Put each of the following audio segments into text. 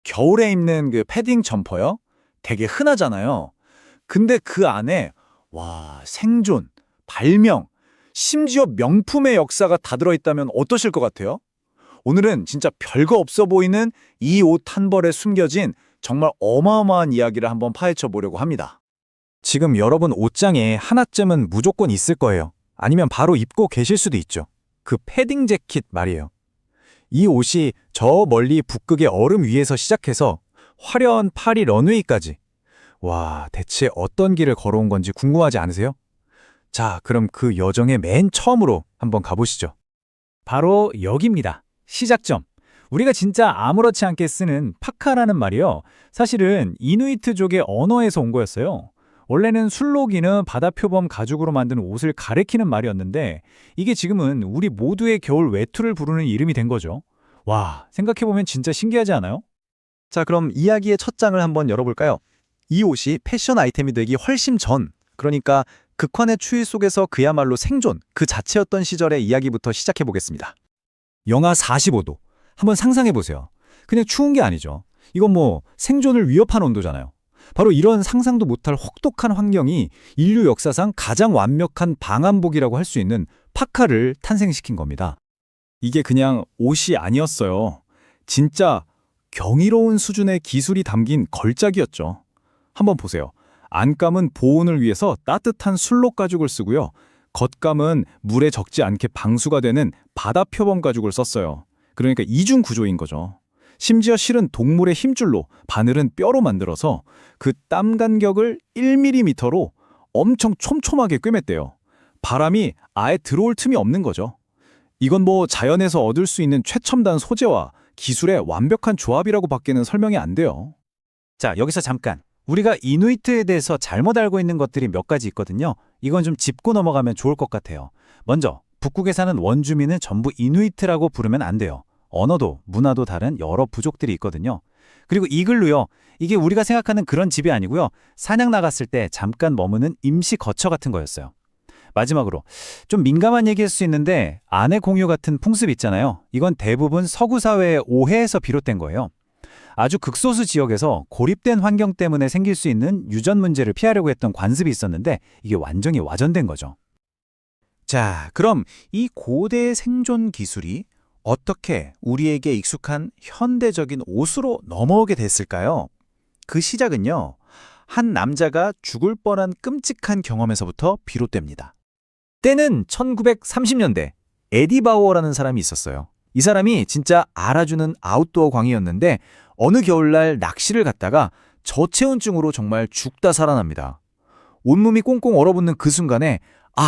겨울에 입는 그 패딩 점퍼요? 되게 흔하잖아요. 근데 그 안에 생존, 발명, 심지어 명품의 역사가 다 들어있다면 어떠실 것 같아요? 오늘은 진짜 별거 없어 보이는 이 옷 한 벌에 숨겨진 정말 어마어마한 이야기를 한번 파헤쳐 보려고 합니다. 지금 여러분 옷장에 하나쯤은 무조건 있을 거예요. 아니면 바로 입고 계실 수도 있죠. 그 패딩 재킷 말이에요. 이 옷이 저 멀리 북극의 얼음 위에서 시작해서 화려한 파리 런웨이까지. 와, 대체 어떤 길을 걸어온 건지 궁금하지 않으세요? 자, 그럼 그 여정의 맨 처음으로 한번 가보시죠. 바로 여기입니다. 시작점. 우리가 진짜 아무렇지 않게 쓰는 파카라는 말이요. 사실은 이누이트족의 언어에서 온 거였어요. 원래는 술록이는 바다 표범 가죽으로 만든 옷을 가리키는 말이었는데 이게 지금은 우리 모두의 겨울 외투를 부르는 이름이 된 거죠. 와, 생각해보면 진짜 신기하지 않아요? 자, 그럼 이야기의 첫 장을 한번 열어볼까요? 이 옷이 패션 아이템이 되기 훨씬 전, 그러니까 극한의 추위 속에서 그야말로 생존, 그 자체였던 시절의 이야기부터 시작해보겠습니다. 영하 45도. 한번 상상해보세요. 그냥 추운 게 아니죠. 이건 뭐 생존을 위협한 온도잖아요. 바로 이런 상상도 못할 혹독한 환경이 인류 역사상 가장 완벽한 방한복이라고 할 수 있는 파카를 탄생시킨 겁니다. 이게 그냥 옷이 아니었어요. 진짜 경이로운 수준의 기술이 담긴 걸작이었죠. 한번 보세요. 안감은 보온을 위해서 따뜻한 술록 가죽을 쓰고요. 겉감은 물에 적지 않게 방수가 되는 바다 표범 가죽을 썼어요. 그러니까 이중 구조인 거죠. 심지어 실은 동물의 힘줄로, 바늘은 뼈로 만들어서 그 땀 간격을 1mm로 엄청 촘촘하게 꿰맸대요. 바람이 아예 들어올 틈이 없는 거죠. 이건 뭐 자연에서 얻을 수 있는 최첨단 소재와 기술의 완벽한 조합이라고 밖에는 설명이 안 돼요. 자, 여기서 잠깐. 우리가 이누이트에 대해서 잘못 알고 있는 것들이 몇 가지 있거든요. 이건 좀 짚고 넘어가면 좋을 것 같아요. 먼저, 북극에 사는 원주민은 전부 이누이트라고 부르면 안 돼요. 언어도 문화도 다른 여러 부족들이 있거든요. 그리고 이글루요. 이게 우리가 생각하는 그런 집이 아니고요. 사냥 나갔을 때 잠깐 머무는 임시 거처 같은 거였어요. 마지막으로 좀 민감한 얘기일 수 있는데 아내 공유 같은 풍습 있잖아요. 이건 대부분 서구 사회의 오해에서 비롯된 거예요. 아주 극소수 지역에서 고립된 환경 때문에 생길 수 있는 유전 문제를 피하려고 했던 관습이 있었는데 이게 완전히 와전된 거죠. 자, 그럼 이 고대 생존 기술이 어떻게 우리에게 익숙한 현대적인 옷으로 넘어오게 됐을까요? 그 시작은요, 한 남자가 죽을 뻔한 끔찍한 경험에서부터 비롯됩니다. 때는 1930년대 에디 바우어라는 사람이 있었어요. 이 사람이 진짜 알아주는 아웃도어 광이었는데 어느 겨울날 낚시를 갔다가 저체온증으로 정말 죽다 살아납니다. 온몸이 꽁꽁 얼어붙는 그 순간에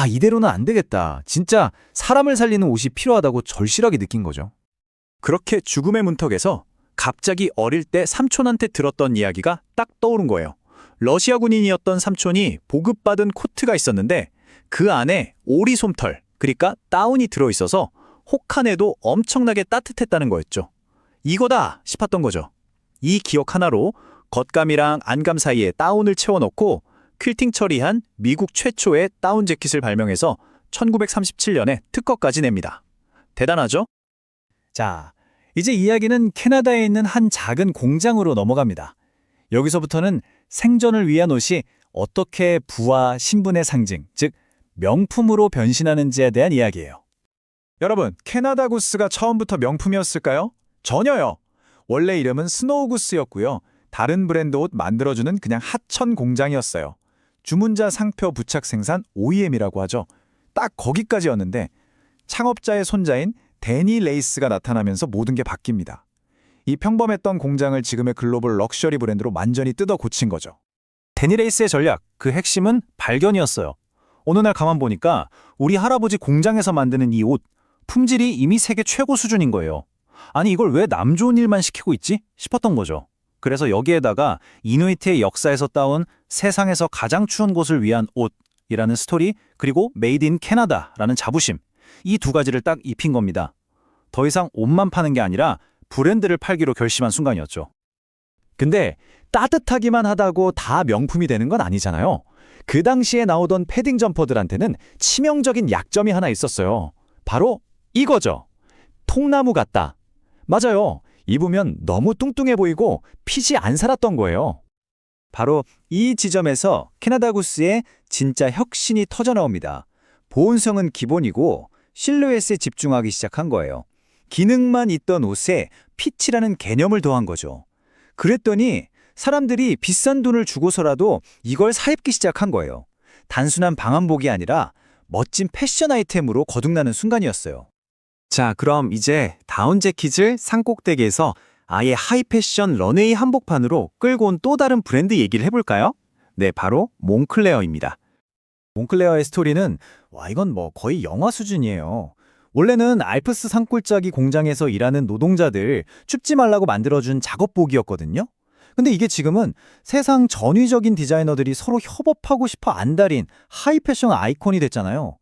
이대로는 안 되겠다. 진짜 사람을 살리는 옷이 필요하다고 절실하게 느낀 거죠. 그렇게 죽음의 문턱에서 갑자기 어릴 때 삼촌한테 들었던 이야기가 딱 떠오른 거예요. 러시아 군인이었던 삼촌이 보급받은 코트가 있었는데 그 안에 오리 솜털, 그러니까 다운이 들어있어서 혹한에도 엄청나게 따뜻했다는 거였죠. 이거다 싶었던 거죠. 이 기억 하나로 겉감이랑 안감 사이에 다운을 채워넣고 퀼팅 처리한 미국 최초의 다운 재킷을 발명해서 1937년에 특허까지 냅니다. 대단하죠? 자, 이제 이야기는 캐나다에 있는 한 작은 공장으로 넘어갑니다. 여기서부터는 생존을 위한 옷이 어떻게 부와 신분의 상징, 즉 명품으로 변신하는지에 대한 이야기예요. 여러분, 캐나다 구스가 처음부터 명품이었을까요? 전혀요. 원래 이름은 스노우 구스였고요. 다른 브랜드 옷 만들어주는 그냥 하천 공장이었어요. 주문자 상표 부착 생산 OEM이라고 하죠. 딱 거기까지였는데 창업자의 손자인 데니 레이스가 나타나면서 모든 게 바뀝니다. 이 평범했던 공장을 지금의 글로벌 럭셔리 브랜드로 완전히 뜯어 고친 거죠. 데니 레이스의 전략, 그 핵심은 발견이었어요. 어느 날 가만 보니까 우리 할아버지 공장에서 만드는 이 옷, 품질이 이미 세계 최고 수준인 거예요. 아니 이걸 왜 남 좋은 일만 시키고 있지? 싶었던 거죠. 그래서 여기에다가 이누이트의 역사에서 따온 세상에서 가장 추운 곳을 위한 옷이라는 스토리, 그리고 메이드 인 캐나다라는 자부심, 이 두 가지를 딱 입힌 겁니다. 더 이상 옷만 파는 게 아니라 브랜드를 팔기로 결심한 순간이었죠. 근데 따뜻하기만 하다고 다 명품이 되는 건 아니잖아요. 그 당시에 나오던 패딩 점퍼들한테는 치명적인 약점이 하나 있었어요. 바로 이거죠. 통나무 같다. 맞아요. 입으면 너무 뚱뚱해 보이고 핏이 안 살았던 거예요. 바로 이 지점에서 캐나다 구스의 진짜 혁신이 터져나옵니다. 보온성은 기본이고 실루엣에 집중하기 시작한 거예요. 기능만 있던 옷에 핏이라는 개념을 더한 거죠. 그랬더니 사람들이 비싼 돈을 주고서라도 이걸 사입기 시작한 거예요. 단순한 방한복이 아니라 멋진 패션 아이템으로 거듭나는 순간이었어요. 자, 그럼 이제 다운 재킷을 산꼭대기에서 아예 하이패션 런웨이 한복판으로 끌고 온 또 다른 브랜드 얘기를 해볼까요? 네, 바로 몽클레어입니다. 몽클레어의 스토리는 이건 거의 영화 수준이에요. 원래는 알프스 산골짜기 공장에서 일하는 노동자들 춥지 말라고 만들어준 작업복이었거든요. 근데 이게 지금은 세상 전위적인 디자이너들이 서로 협업하고 싶어 안달인 하이패션 아이콘이 됐잖아요.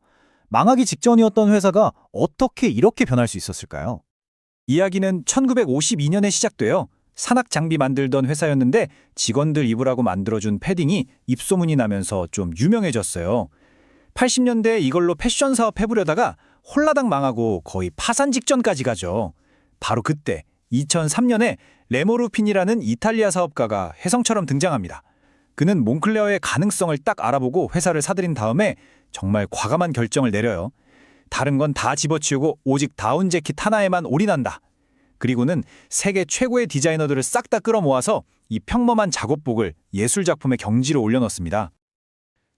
망하기 직전이었던 회사가 어떻게 이렇게 변할 수 있었을까요? 이야기는 1952년에 시작돼요. 산악 장비 만들던 회사였는데 직원들 입으라고 만들어준 패딩이 입소문이 나면서 좀 유명해졌어요. 80년대에 이걸로 패션 사업 해보려다가 홀라당 망하고 거의 파산 직전까지 가죠. 바로 그때 2003년에 레모루핀이라는 이탈리아 사업가가 혜성처럼 등장합니다. 그는 몽클레어의 가능성을 딱 알아보고 회사를 사들인 다음에 정말 과감한 결정을 내려요. 다른 건 다 집어치우고 오직 다운 재킷 하나에만 올인한다. 그리고는 세계 최고의 디자이너들을 싹 다 끌어모아서 이 평범한 작업복을 예술작품의 경지로 올려놓습니다.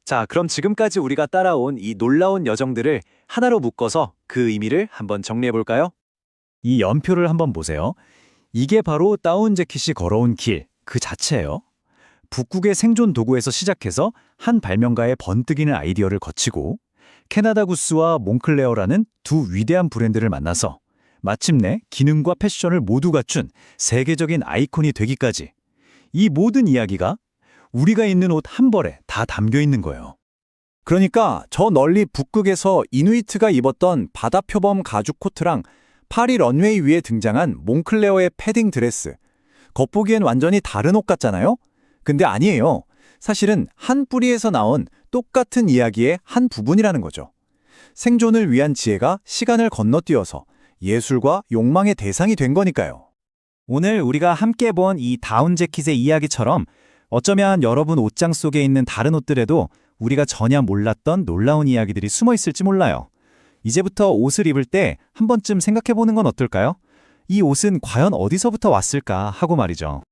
자, 그럼 지금까지 우리가 따라온 이 놀라운 여정들을 하나로 묶어서 그 의미를 한번 정리해볼까요? 이 연표를 한번 보세요. 이게 바로 다운 재킷이 걸어온 길 그 자체예요. 북극의 생존 도구에서 시작해서 한 발명가의 번뜩이는 아이디어를 거치고 캐나다 구스와 몽클레어라는 두 위대한 브랜드를 만나서 마침내 기능과 패션을 모두 갖춘 세계적인 아이콘이 되기까지 이 모든 이야기가 우리가 입는 옷 한 벌에 다 담겨 있는 거예요. 그러니까 저 멀리 북극에서 이누이트가 입었던 바다 표범 가죽 코트랑 파리 런웨이 위에 등장한 몽클레어의 패딩 드레스. 겉보기엔 완전히 다른 옷 같잖아요? 근데 아니에요. 사실은 한 뿌리에서 나온 똑같은 이야기의 한 부분이라는 거죠. 생존을 위한 지혜가 시간을 건너뛰어서 예술과 욕망의 대상이 된 거니까요. 오늘 우리가 함께 본 이 다운 재킷의 이야기처럼 어쩌면 여러분 옷장 속에 있는 다른 옷들에도 우리가 전혀 몰랐던 놀라운 이야기들이 숨어 있을지 몰라요. 이제부터 옷을 입을 때 한 번쯤 생각해 보는 건 어떨까요? 이 옷은 과연 어디서부터 왔을까 하고 말이죠.